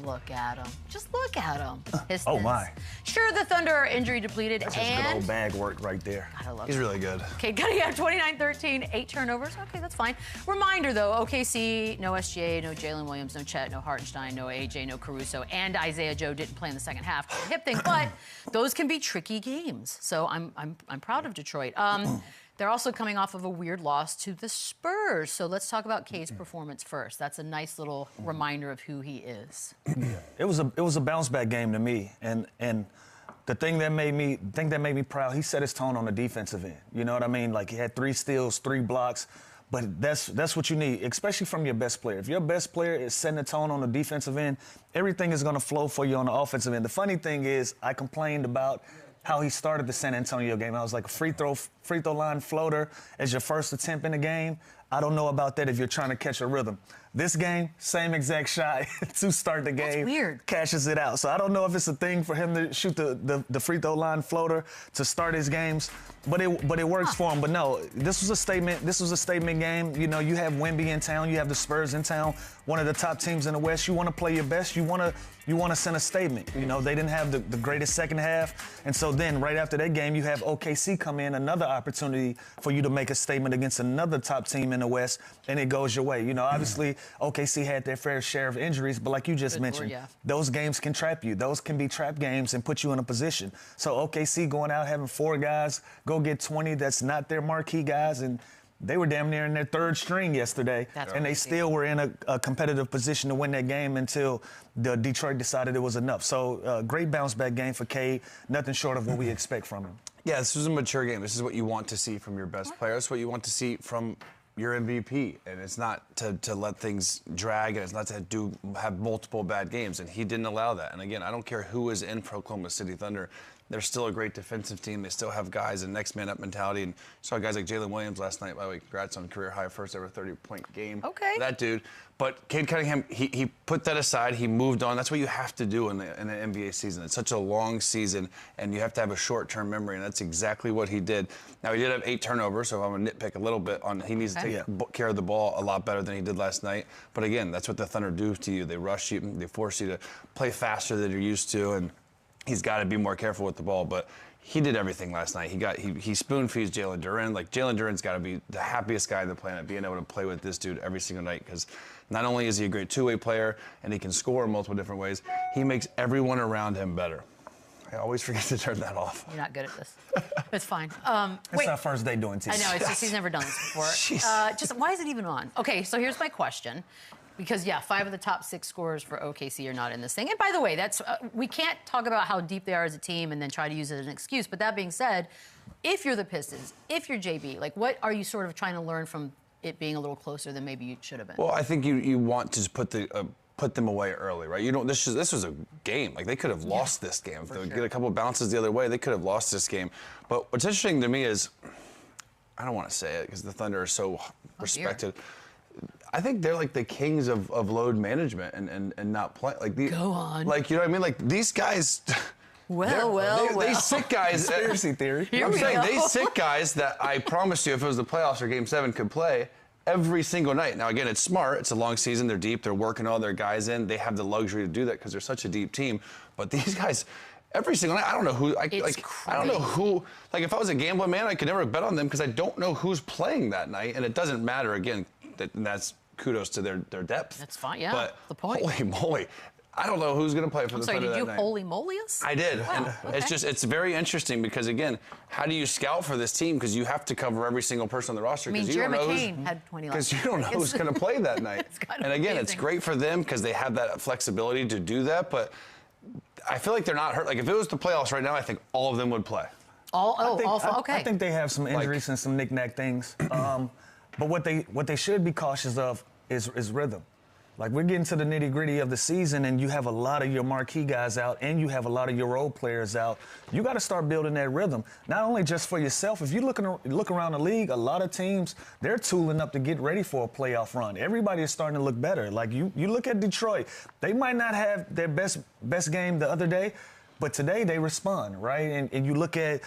Look at him. Just look at him. Pistons. Oh, my. Sure, the Thunder are injury depleted. That's just good old bag work right there. I love He's really good. Okay, Cunningham, 29-13, 8 turnovers. Okay, that's fine. Reminder, though, OKC, no SGA, no Jalen Williams, no Chet, no Hartenstein, no AJ, no Caruso, and Isaiah Joe didn't play in the second half. Hip thing, but those can be tricky games. So I'm proud of Detroit. They're also coming off of a weird loss to the Spurs. So let's talk about Cade's performance first. That's a nice little reminder of who he is. It was a bounce back game to me, and the thing that made me proud, he set his tone on the defensive end. You know what I mean? Like, he had 3 steals, 3 blocks. But that's what you need, especially from your best player. If your best player is setting the tone on the defensive end, everything is going to flow for you on the offensive end. The funny thing is, I complained about how he started the San Antonio game. I was like, a free throw line floater as your first attempt in the game. I don't know about that if you're trying to catch a rhythm. This game, same exact shot to start the game. That's weird. Cashes it out. So I don't know if it's a thing for him to shoot the free throw line floater to start his games, but it works for him. But no, this was a statement. This was a statement game. You know, you have Wemby in town. You have the Spurs in town. One of the top teams in the West. You want to play your best. You want to send a statement. You know, they didn't have the greatest second half, and so then right after that game, you have OKC come in, another opportunity for you to make a statement against another top team in the West, and it goes your way. You know, obviously OKC had their fair share of injuries, but like you just mentioned, those games can trap you. Those can be trap games and put you in a position. So OKC going out having 4 guys go get 20 that's not their marquee guys, and they were damn near in their 3rd string yesterday, and they still were in a competitive position to win that game until Detroit decided it was enough. So great bounce-back game for Cade, nothing short of what we expect from him. Yeah, this was a mature game. This is what you want to see from your best player. This is what you want to see from your MVP, and it's not to let things drag, and it's not to have multiple bad games, and he didn't allow that. And again, I don't care who is in for Oklahoma City Thunder. They're still a great defensive team. They still have guys in next man up mentality, and saw guys like Jalen Williams last night. By the way, congrats on career high, first ever 30-point game. Okay. That dude. But Cade Cunningham, he put that aside. He moved on. That's what you have to do in the NBA season. It's such a long season, and you have to have a short-term memory, and that's exactly what he did. Now, he did have 8 turnovers, so I'm going to nitpick a little bit on he needs to take care of the ball a lot better than he did last night. But again, that's what the Thunder do to you. They rush you. They force you to play faster than you're used to, and he's got to be more careful with the ball. But he did everything last night. He spoon-feeds Jalen Duren. Like, Jalen Duren's got to be the happiest guy on the planet, being able to play with this dude every single night, because not only is he a great two-way player and he can score in multiple different ways, he makes everyone around him better. I always forget to turn that off. You're not good at this. It's fine. It's our first day doing TV. I know, it's just he's never done this before. Just why is it even on? Okay, so here's my question. Because, 5 of the top 6 scorers for OKC are not in this thing. And by the way, that's we can't talk about how deep they are as a team and then try to use it as an excuse. But that being said, if you're the Pistons, if you're JB, like, what are you sort of trying to learn from it being a little closer than maybe you should have been? Well, I think you want to just put them away early, right? You don't. This was a game. Like, they could have lost this game. If they get a couple of bounces the other way, they could have lost this game. But what's interesting to me is, I don't want to say it because the Thunder are so respected. I think they're like the kings of load management and not play. Like, go on. Like, you know what I mean? Like, these guys. They sit guys. Conspiracy theory. I'm saying they sit guys that I promise you, if it was the playoffs or Game 7, could play every single night. Now, again, it's smart. It's a long season. They're deep. They're working all their guys in. They have the luxury to do that because they're such a deep team. But these guys, every single night, I don't know who. I don't know who. Like, if I was a gambling man, I could never bet on them because I don't know who's playing that night, and it doesn't matter. Again, that's kudos to their depth. That's fine. Yeah. But the point. Holy moly. I don't know who's going to play for the Thunder that night. Did you holy moly us? I did. Wow, and it's very interesting because, again, how do you scout for this team? Because you have to cover every single person on the roster. I mean, Jeremy McCain had 20 last because you don't know who's going to play that night. And again, it's great for them because they have that flexibility to do that. But I feel like they're not hurt. Like, if it was the playoffs right now, I think all of them would play. Okay. I think they have some injuries and some knick-knack things. But what they should be cautious of is rhythm. Like, we're getting to the nitty-gritty of the season, and you have a lot of your marquee guys out, and you have a lot of your role players out. You got to start building that rhythm, not only just for yourself. If you look around the league, a lot of teams, they're tooling up to get ready for a playoff run. Everybody is starting to look better. Like, you look at Detroit. They might not have their best game the other day, But today they respond, right? And you look at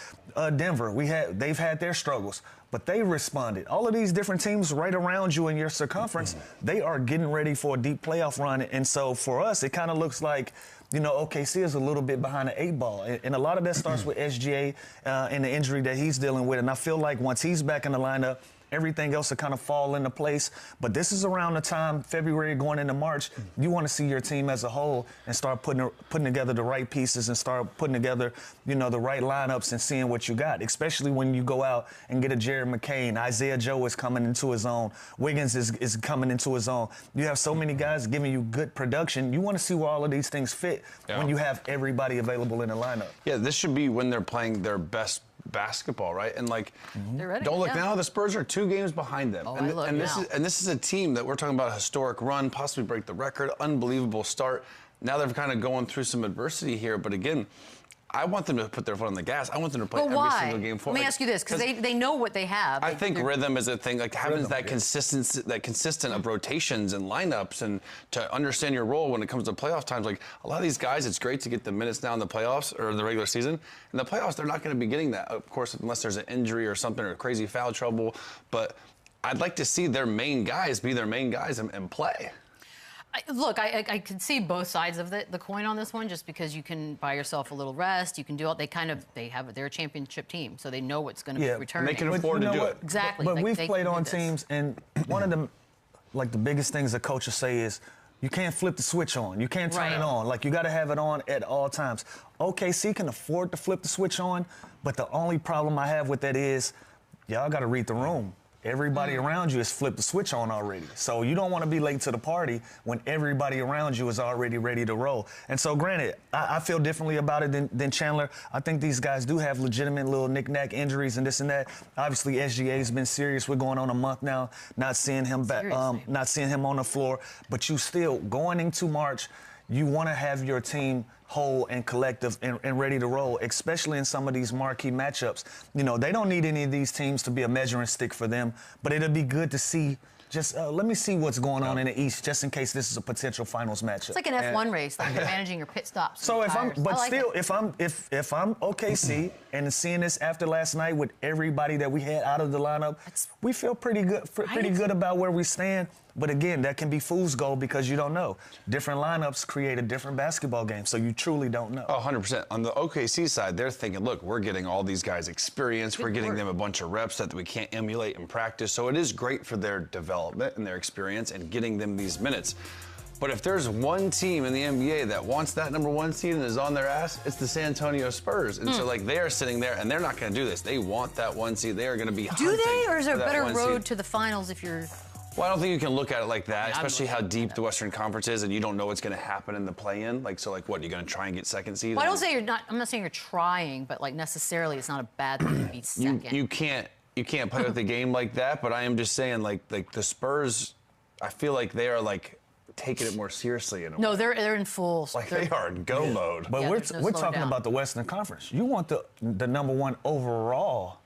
Denver, they've had their struggles, but they responded. All of these different teams right around you in your circumference, they are getting ready for a deep playoff run. And so for us, it kind of looks like, you know, OKC is a little bit behind the 8 ball. And a lot of that starts with SGA and the injury that he's dealing with. And I feel like once he's back in the lineup, everything else will kind of fall into place. But this is around the time, February going into March, you want to see your team as a whole and start putting together the right pieces and start putting together, you know, the right lineups and seeing what you got, especially when you go out and get a Jared McCain. Isaiah Joe is coming into his own. Wiggins is coming into his own. You have so many guys giving you good production. You want to see where all of these things fit when you have everybody available in the lineup. Yeah, this should be when they're playing their best basketball, right? And like, they're ready, don't look now. The Spurs are 2 games behind them, and this is a team that we're talking about a historic run, possibly break the record, unbelievable start. Now they're kind of going through some adversity here, but again, I want them to put their foot on the gas. I want them to play every single game forward. Let me ask you this, because they know what they have. I think rhythm is a thing, like having that consistency, that consistent of rotations and lineups, and to understand your role when it comes to playoff times. Like a lot of these guys, it's great to get the minutes now in the playoffs or the regular season. In the playoffs, they're not going to be getting that, of course, unless there's an injury or something or crazy foul trouble. But I'd like to see their main guys be their main guys and play. Look, I can see both sides of the coin on this one, just because you can buy yourself a little rest. You can do all. They're a championship team, so they know what's going to be returning. And they can afford to do it. Exactly. But we've played on teams, and one of the biggest things that coaches say is, you can't flip the switch on. You can't turn it on. Like, you got to have it on at all times. OKC can afford to flip the switch on, but the only problem I have with that is, y'all got to read the room. Everybody around you has flipped the switch on already. So you don't want to be late to the party when everybody around you is already ready to roll. And so, granted, I feel differently about it than Chandler. I think these guys do have legitimate little knick-knack injuries and this and that. Obviously, SGA has been serious. We're going on a month now, not seeing him back, not seeing him on the floor. But you still, going into March, you want to have your team whole and collective and ready to roll, especially in some of these marquee matchups. You know, they don't need any of these teams to be a measuring stick for them, but it'll be good to see. Just let me see what's going on in the East, just in case this is a potential finals matchup. It's like an F1 race, like you're managing your pit stops. So if I'm OKC and seeing this after last night with everybody that we had out of the lineup, we feel pretty good about where we stand. But again, that can be fool's gold because you don't know. Different lineups create a different basketball game, so you truly don't know. 100%. On the OKC side, they're thinking, look, we're getting all these guys experience. We're getting them a bunch of reps that we can't emulate in practice. So it is great for their development and their experience and getting them these minutes. But if there's one team in the NBA that wants that #1 seed and is on their ass, it's the San Antonio Spurs. And so, like, they are sitting there, and they're not going to do this. They want that 1 seed. They are going to be hunting. Do they, or is there a better road seed. To the finals if you're... Well, I don't think you can look at it like that, especially how deep the Western Conference is, and you don't know what's going to happen in the play-in. Like, so, like, what, you're going to try and get 2nd seed? Well, I don't say you're not. I'm not saying you're trying, but like necessarily, it's not a bad thing to be 2nd. You can't play with the game like that. But I am just saying, like the Spurs, I feel like they are like taking it more seriously in a way. No, they're in full. Like they are in go mode. But we're talking about the Western Conference. You want the #1 overall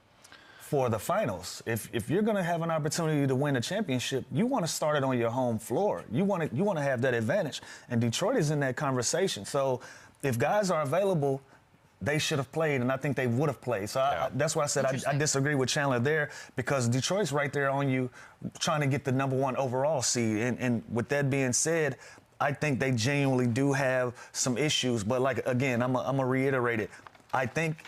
for the finals. If you're going to have an opportunity to win a championship, you want to start it on your home floor. You want to have that advantage. And Detroit is in that conversation. So if guys are available, they should have played, and I think they would have played. So that's why I said I disagree with Chandler there, because Detroit's right there on you trying to get the #1 overall seed. And with that being said, I think they genuinely do have some issues. But, like, again, I'm going to reiterate it. I think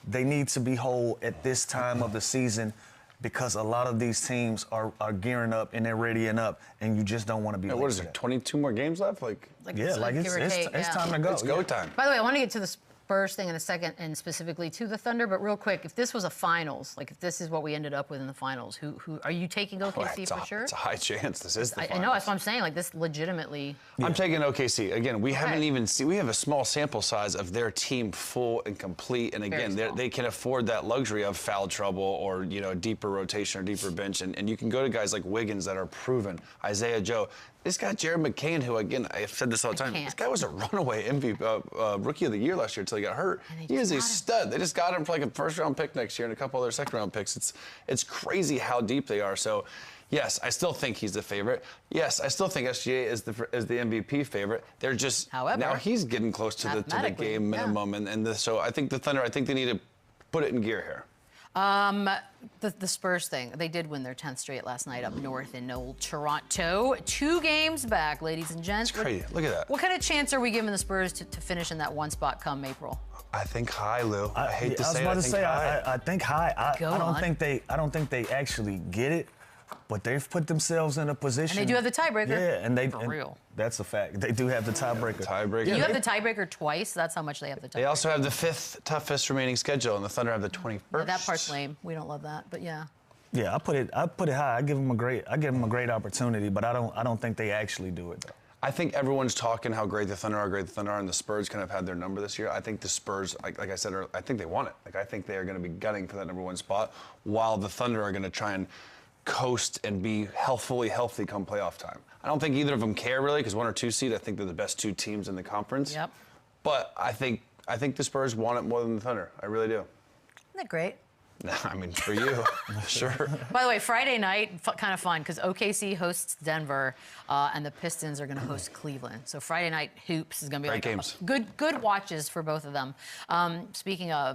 they need to be whole at this time of the season, because a lot of these teams are gearing up and they're readying up, and you just don't want to be late. What is there, 22 more games left? It's time to go. It's go time. By the way, I want to get to the Spurs thing in a second, and specifically to the Thunder, but real quick, if this was a finals, like if this is what we ended up with in the finals, who are you taking OKC for sure? It's a high chance this is the finals. I know, that's what I'm saying, like this legitimately. I'm taking OKC. Again, we haven't even seen, we have a small sample size of their team full and complete, and again, they can afford that luxury of foul trouble or, you know, deeper rotation or deeper bench, and you can go to guys like Wiggins that are proven, Isaiah Joe. This guy, Jared McCain, who, again, I've said this all the time, this guy was a runaway MVP, Rookie of the Year last year until he got hurt. He is a stud. They just got him for like a first-round pick next year and a couple other second-round picks. It's crazy how deep they are. So, yes, I still think he's the favorite. Yes, I still think SGA is the MVP favorite. They're just, however, now he's getting close to the game minimum. So I think the Thunder, I think they need to put it in gear here. The Spurs thing, they did win their 10th straight last night up north in old Toronto. 2 games back, ladies and gents. It's crazy. Look at that. What kind of chance are we giving the Spurs to finish in that one spot come April? I think high, Lou. I hate to say it. I think high. I don't think they actually get it, but they've put themselves in a position. And they do have the tiebreaker. Yeah, and For real. That's a fact. They do have the tiebreaker. You have the tiebreaker twice. That's how much they have the tiebreaker. They also have the 5th toughest remaining schedule, and the Thunder have the 21st. Yeah, that part's lame. We don't love that, but yeah. Yeah, I put it high. I give them a great opportunity, but I don't think they actually do it though. I think everyone's talking how great the Thunder are, and the Spurs kind of had their number this year. I think the Spurs, like I said earlier, I think they want it. Like I think they are going to be gunning for that #1 spot, while the Thunder are going to try and coast and be fully healthy come playoff time. I don't think either of them care really, because 1 or 2 seed, I think they're the best 2 teams in the conference. Yep. But I think the Spurs want it more than the Thunder. I really do. Isn't that great? I mean, for you, sure. By the way, Friday night, kind of fun, because OKC hosts Denver, and the Pistons are going to host Cleveland. So Friday night hoops is going to be Great games. Good watches for both of them. Speaking of